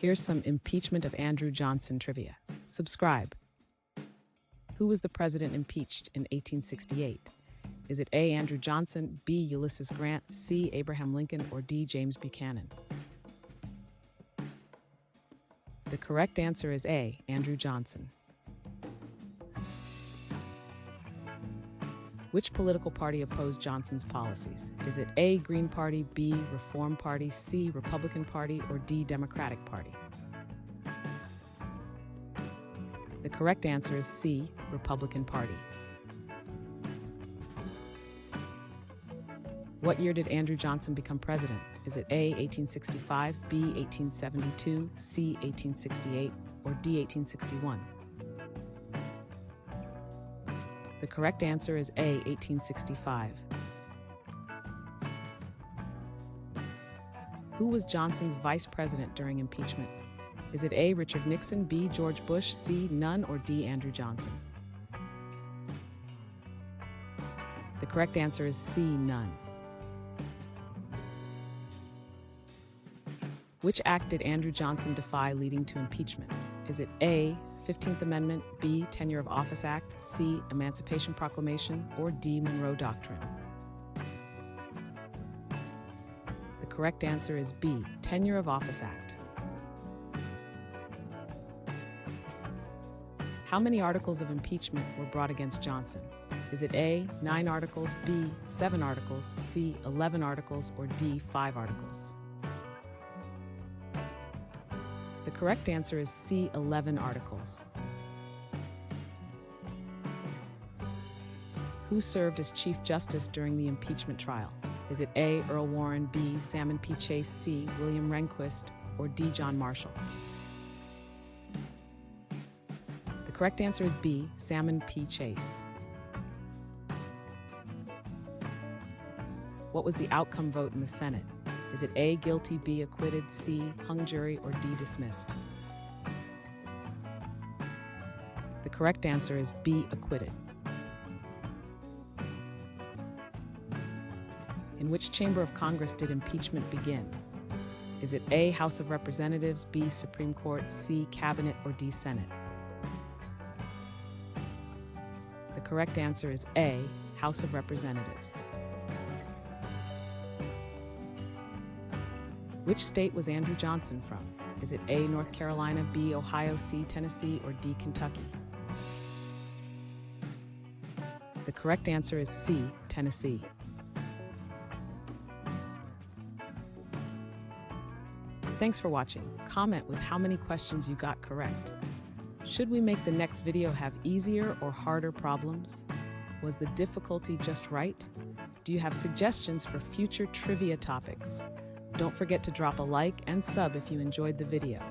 Here's some Impeachment of Andrew Johnson trivia. Subscribe. Who was the president impeached in 1868? Is it A. Andrew Johnson, B. Ulysses Grant, C. Abraham Lincoln, or D. James Buchanan? The correct answer is A. Andrew Johnson. Which political party opposed Johnson's policies? Is it A. Green Party, B. Reform Party, C. Republican Party, or D. Democratic Party? The correct answer is C. Republican Party. What year did Andrew Johnson become president? Is it A. 1865, B. 1872, C. 1868, or D. 1861? The correct answer is A. 1865. Who was Johnson's vice president during impeachment? Is it A. Richard Nixon, B. George Bush, C. None, or D. Andrew Johnson? The correct answer is C. None. Which act did Andrew Johnson defy leading to impeachment? Is it A. 15th Amendment, B. Tenure of Office Act, C. Emancipation Proclamation, or D. Monroe Doctrine? The correct answer is B. Tenure of Office Act. How many articles of impeachment were brought against Johnson? Is it A. 9 articles, B. 7 articles, C. 11 articles, or D. 5 articles? The correct answer is C. 11 articles. Who served as Chief Justice during the impeachment trial? Is it A. Earl Warren, B. Salmon P. Chase, C. William Rehnquist, or D. John Marshall? The correct answer is B. Salmon P. Chase. What was the outcome vote in the Senate? Is it A. Guilty, B. Acquitted, C. Hung jury, or D. Dismissed? The correct answer is B. Acquitted. In which chamber of Congress did impeachment begin? Is it A. House of Representatives, B. Supreme Court, C. Cabinet, or D. Senate? The correct answer is A. House of Representatives. Which state was Andrew Johnson from? Is it A. North Carolina, B. Ohio, C. Tennessee, or D. Kentucky? The correct answer is C. Tennessee. Thanks for watching. Comment with how many questions you got correct. Should we make the next video have easier or harder problems? Was the difficulty just right? Do you have suggestions for future trivia topics? Don't forget to drop a like and sub if you enjoyed the video.